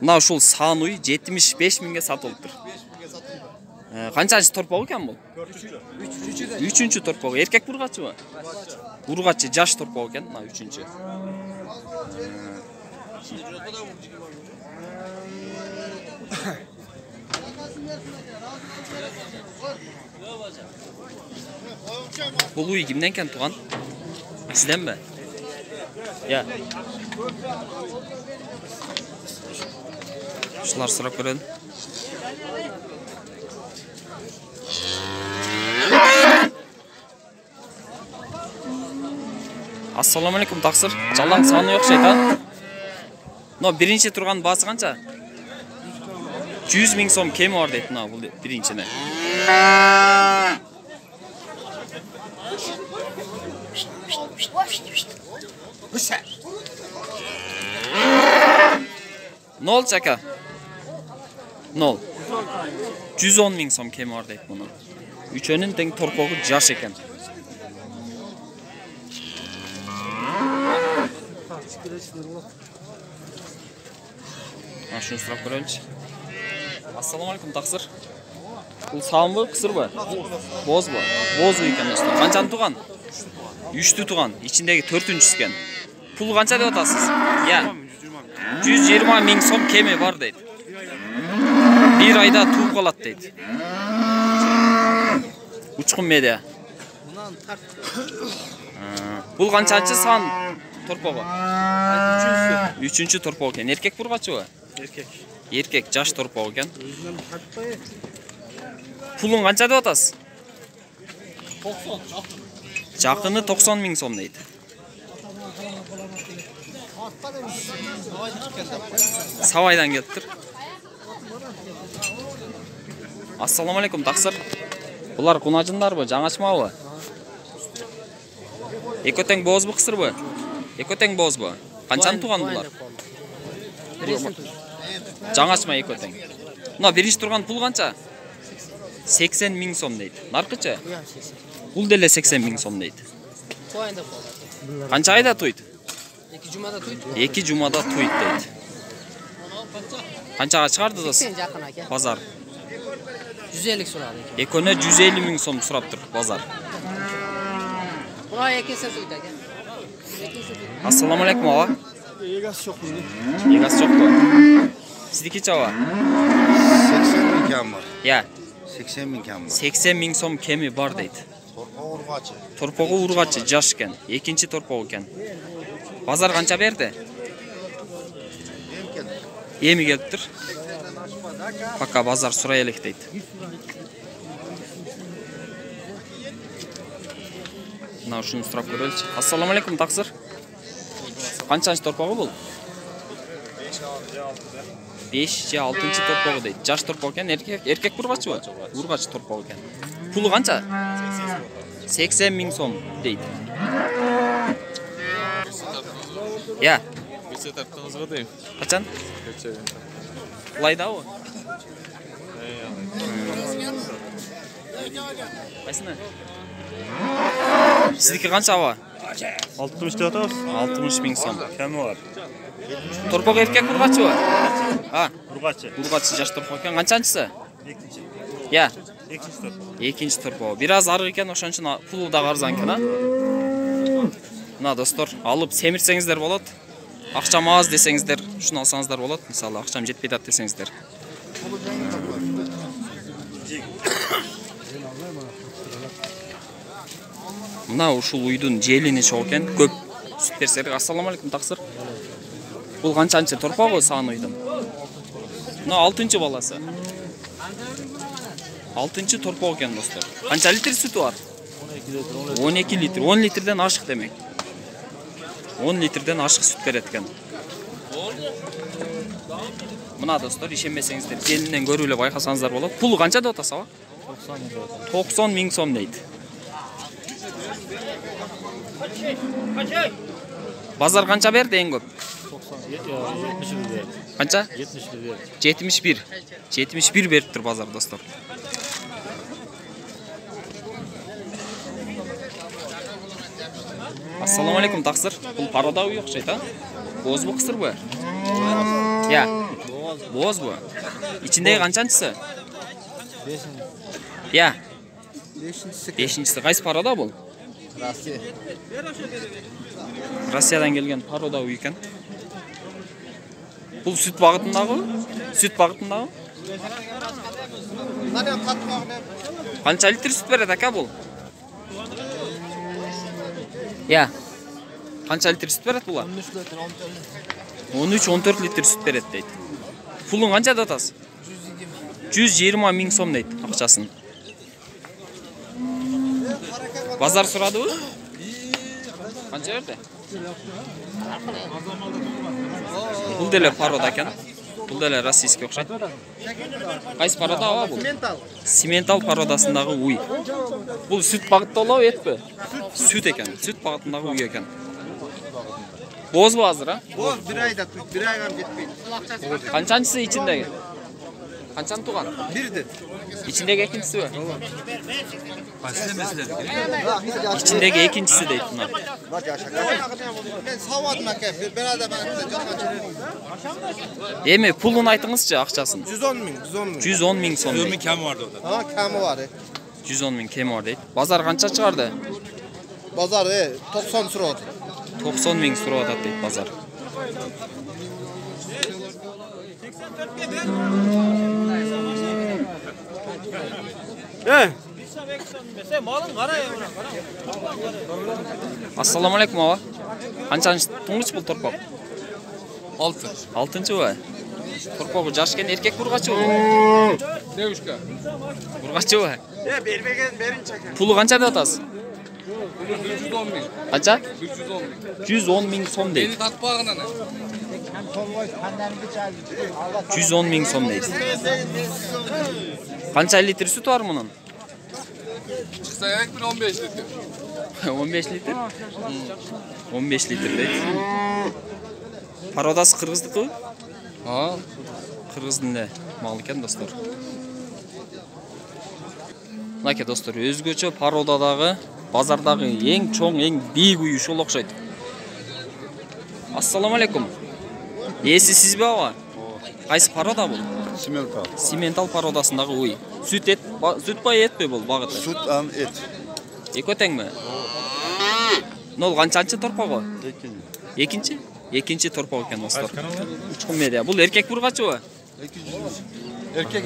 Мына ушул сан уй 75 миңге сатылыптыр. Канчанчы торпок экен бул? 3-чү торпок. Эркек бургачыбы? Бургачы жаш торпок экен, мына 3-чү. Бул уй кимден экен туган? Сизденби? Я. Ушулар сурап көрөйүн. Ассаламу алейкум, таксыр. Жалаң саны окшойт, а? Но биринчи турган баасы канча? 100 миң сом кеми бар дейт, мына бул биринчине. Нол чака. Нол. 110 миң сом кеми бар дейт муну. Үчөнүн тең торпогу жаш экен. Ашын сурап көрөйүнчү. Ассаламу алейкум, таксыр. Бул саамбы, кысырбы? Бозбу? Боз уй экен достор. Канчаны туган? 3-түү туган. Ичиндеги 4-үнчүсү экен. Пул канча деп атасыз? Я. 120 миң сом кеми бар дейт. Bir ayda tuğup kalat deydi. Uçkun medya. Bul kançançı san torpoğu? 3-cü torpoğu eken. Erkek burgaçı mı? Erkek. Erkek, jaş torpoğu eken. Pulun kança deyip atasız? 90. Жақыны 90 миң сом deydi. Savaydan geliptir. Assalamu alaikum, takсыр. Бұлар кунажындар бу, жаңачма бу? Экотең боз бу, кысыр бу? Экотең боз бу? Канчаны туган бұлар? Жаңачма экотең. Мына биринчи турган пул канча? 80 миң сом дейди. Наркычы? Бул деле 80 миң сом дейди. Канча айда туйт? 2 жумада туйт. 2 жумада туйт дейди. Канчага чыгарды дос? Базар. 150 сурады. Экөне 150 миң сом сураптыр базар. Бура экесе туйт экен. Ассаламу алейкум, ага. Егасы жок бізде. Егасы жок бу? Сиздики чаба? 80 миң кем бар. Я. 80 миң кем бар. 80 миң сом кеми бар дейди. Торпогу ургачы. Торпогу ургачы жаш экен. Экинчи торпогу экен. Базар канча берди? Эми келиптир. Пока базар сурай элек дейт. Мына ушуну сурап көрөлчү. Ассаламу алейкум, таксыр. Канчанчы торпогу бул? 5 же 6-чы торпогу дейт. Жаш торпогу экен, эркек бургачыбы? Ургач торпогу экен. Пулу канча? 80 миң сом дейт. Я. Бесе тарттыңызға дейм. Качан? Кулайдабы? Кайсыны? Сиздики канча ба? 60 деп атабыз. 60 миң сом. Кеми бар? Торпог эркек бургачыбы? Ургачы. Ургачы жаш торпог экен. Канчанчысы? Экинчи. Я. Экинчи торпог. Экинчи торпог. Бир аз арык экен, ошон үчүн пулу да арзан экен, а? Мына достор, алып семирсеңиздер болот. Акчам аз десеңиздер, ушуну алсаңыздар болот. Мисалы, акчам жетпей атат десеңиздер. Мына ушул уйдун желини чок экен, көп сүт берсе керек. Ассаламу алейкум, таксыр. Бул канчанчы торпогу саан уйдун? Мына 6-чы баласы. 6-чы торпог экен достор. Канча литр сүтү бар? 12 литр. 10 литрден ашык демек. 10 литрден ашык сүт берет экен. Мына достор, ишенбесеңиздер, желинен көрүп эле байкасаңыздар болот. Пулу канча деп атасыз, а? 90 миң сом дейт. Базар канча берди эң көп? 71. Канча? 71. 71. 71 бериптир базар достор. Ассаламу алейкум, таксыр. Бул парада уй окшойт, а? Боз бу, кысыр бу? Я. Boz bu. İçindeki kaçıncısı? Ya. Beşincisi. Qaysi paroda bu? Rossiya. Rossiyadan kelgan paroda u ekan. Bu süt bag'itindagi? Süt bag'itindagi? Mana qatmoq ne? Qancha litr süt beradi aka bu? Ya. Qancha litr süt beradi bular? 13-14 litr süt beradi deydi. Pulun qanchada otasiz? 120 ming so'm deydi aqchasini. Bazar so'radi u? Qancha berdi? Bu dele paroda ekan. Bu dele rossiyskiy o'xshaydi. Qaysi paroda bu? Simental parodasındagi uy. Bu süt bag'itda olov etmi? Süt ekan. Süt bag'itindagi uy ekan. Boz bu hozir ha? Boz bir ayda tut, bir ayga ketmeydi. Qanchasi ichindagi? Qanchani tug'an? Birdi. İçindeki ikincisi mi? İçindeki ikincisi deydi bunlar. Bak yaşa. Ben savadım aka. Bir ayda ben Emi pulunu aytыңызчы акчасын. 110 ming, 110 ming. 110 ming so'm. 110 ming kami vardı orada. Ha, kami var. 110 ming kemi var deydi. Bazar qancha chiqardi? Bazar 90 surat. 90 ming so'rayotadi deydi bazar. Assalomu alaykum ava. Qanchanchi tungish bu torpoq? 6. 6-chi va. Torpoqi jashgan erkak urg'achi u. Devishka. Urg'achi va. Bermegen berin çeker. Puli qanchada otasiz? 110 ming. Qancha? 110 ming. 110 ming so'm deydi. Tatbağına ne? 110 ming so'm deydi. Qancha litr süt var bunun? Çıksa yak bir 15 litre. 15 litr? 15 litr deydi. Parodasi qirg'izniki? Ha. Qirg'iznda mal ekan do'stlar. Aka do'stlar, o'zgacha parodadagi, bozordagi eng cho'ng, eng buyuk uy shol o'xshaydi. Assalomu alaykum. Esi sizmi ava? Qaysi paroda bu? Simental. Simental parodasındagi uy. Süt boy etmi bu bag'itda? Süt am et. Ekotengmi? Nol qanchanchi torpog'i? Ikkinchi. Ikkinchi torpoq ekan do'stlar. Uchqun media. Bu erkak burg'achi va? Erkek.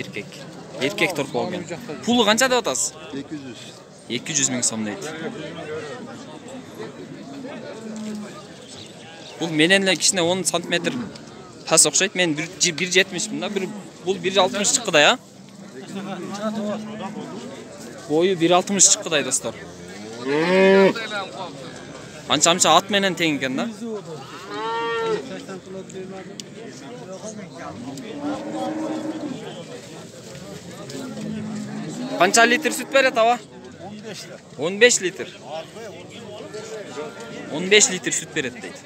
Erkak. Erkak torpoq ekan. Puli qancha deb otasiz? 200. 200 ming so'm deydi. Bu menenle kishine 10 cm pas o'xshaydi. Men 1.70 bunda, bu 1.60 chiqqida ya. Boyu 1.60 chiqqida do'stlar. Qanchamcha at menen teng ekan-da. Qancha litr süt beradi ava? 15 litr. 15 litr süt beradi deydi.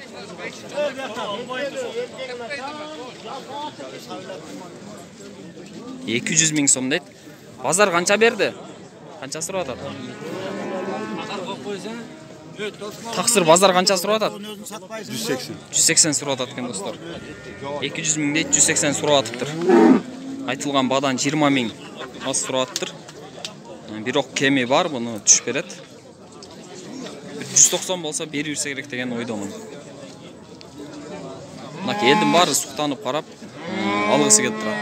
$200 ming so'm deydi. Bozor qancha berdi? Qancha so'rayotadi? Taqsir bozor qancha so'rayotadi? 180. 180 so'rayotadi ekan do'stlar. 200 ming deydi, 180 so'rayotibdir. Aytilgan bag'dan 20 ming oz so'rayotibdir. Biroq kemi bor, buni tushib beradi. 190 bo'lsa beraversa kerak degan o'ydaman. Bak eldim bari suqtanib qarab, alg'isi kelib turadi.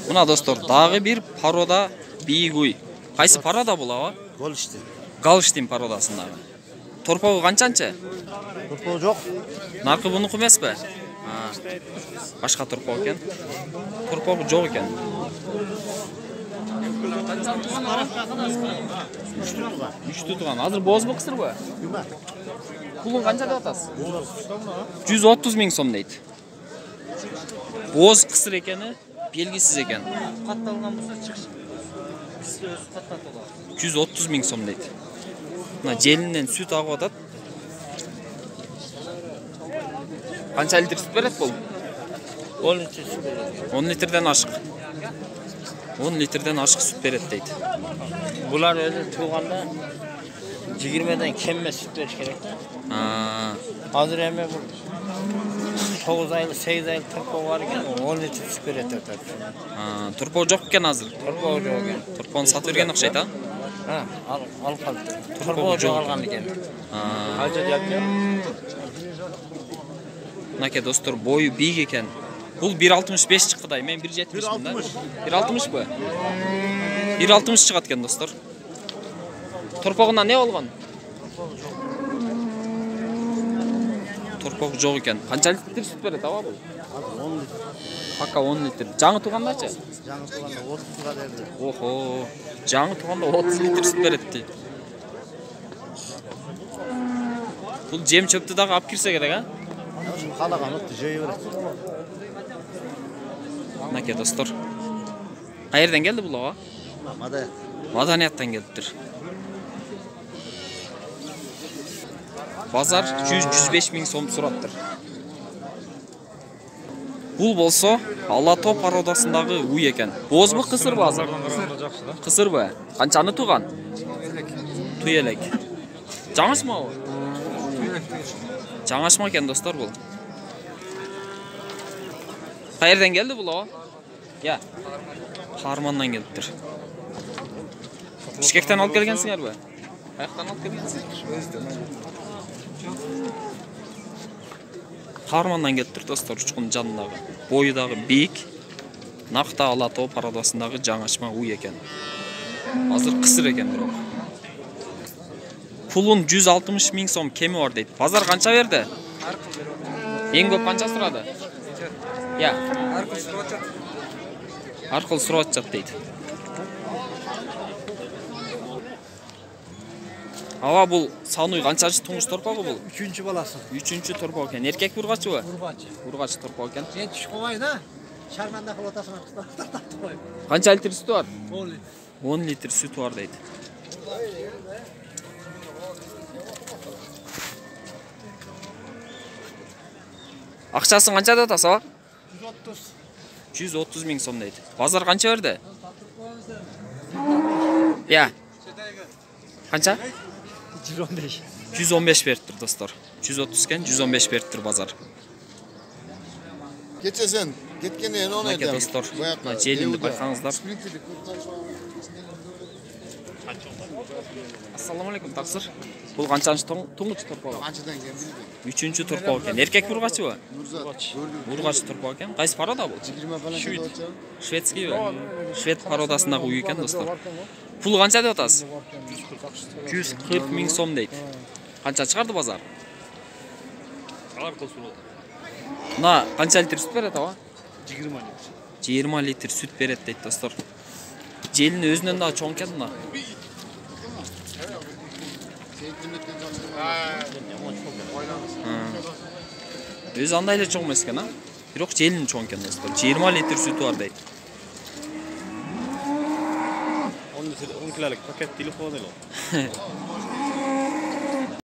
Buna do'stlar, dag'i bir paroda buyuk uy. Qaysi paroda bo'ladi? Golishti. Galishtin parodasındagi. Torpog'i qanchancha? Torpoq yo'q. Narxi buniki emasmi? Ha. Boshqa torpoq ekan. Torpog'i yo'q ekan. Uchta turgan. Hozir bozmi qisir bu? Pulun qancha deb otasiz? 130 ming so'm deydi. Boz qisir ekani, belgisiz ekan. Qattalgan bo'lsa chiqish. Bizga o'zi qattat bo'ladi. 130 ming so'm deydi. Mana jelinden süt ag'otadi. Qancha litr süt beradi bu? 10 litr süt beradi. 10 litrdan oshiq. 10 litrdan oshiq süt beradi deydi. Bular o'zi tug'anda 20 dan kemme süt berish kerak-da. Ha. Hozir ham bu 9 aylık, 8 aylık turpo var ekan, 10 litr süt beradi. Turpo жоқ екен азыр. Turpo yo'q ekan. Turponi сатып берген ұқсайды, а? Ha, al qoldi. Turpo yo'q algan ekan. Qancha deyapti? Мынакей достор, бойы биік екен. Бұл 1.65 шыққыдай, мен 1.70 да. 1.60 бі? 1.60 шығады екен достор. Turpog'undan ne olgan? Turpog жоқ екен. Қанша литр сүт береді ава бұл? 10 litr. Пока 10 литр. Жаңы туғандачы? Жаңы туғанда 30-ға берді. Охо. Жаңы туғанда 30 литр сүт береді дейді. Бұл жем чөпті дағы алып кірсе керек, а? Қалаған ұтты жөйі береді. Мынакей достор. Қайерден келді бұл ава? Маданияттан келдіптір. Базар 100-105 мың сом сұраттыр. Бұл болса Алато породасындағы уй екен. Боз бұ қысыр базар? Қысыр бұ? Қаншаны туған? Туелек. Жаңаш ма ол? Жаңаш ма екен достар бұл? Қайерден келді бұл ава? Я. Қарманнан келдіптір. Бішкектен алып келгенсіңер бі? Қаяқтан алып келгенсің? Қарманнан келдіптір достар, ұшқын жанындағы. Бойыдағы биік, нақта Алато парадасындағы жаңашма уй екен. Азыр қысыр екен бірақ. Пулын 160 мың сом кеми бар дейді. Базар қанша берді? Ең көп қанша сұрады? Я. Арқыл сұрат жат дейді. Ава бұл сануй қаншашы тұңғыш торпағы бұл? 3-ші баласы. 3-ші торпағы екен. Еркек ұрғачы ба? Ұрғачы. Ұрғачы торпағы екен. Сен түш қоймай да? Шарманда қыл отасың артықта. Қанша литр сүті бар? 10 litr. 10 литр сүті бар дейді. Ақшасын қанша да таса ба? 130 мың сом дейді. Базар қанша берді? Я. Қанша? 115. 115 бердір достар. 130 кен 115 бердір базар. Geçesen, getkene en onu Мынакей достар, мына желінді байқаңыздар. Ассаламу алейкум, тақсыр. Бұл қаншаншы тұңғыш торпағы? Ançadan gel bildi. 3-ші торпағы екен. Еркек ұрғачы ба? Nurzat. Ұрғачы торпағы екен. Қайсы парада бұл? 20 falan olacak. Шведский бе? Швед пародасындағы үй екен достар. Пұл қанша деп атасыз? 140 мың сом дейді. Қанша шығарды базар? Мына қанша литр сүт береді ава? 20 литр сүт береді дейді достар. Желін өзінен дағы чоң екен мына. Өзі андайлы чоң емес екен, а? Бірақ желін чоң екен достар. 20 литр сүті бар дейді. 10 kilolik paket telefon elo.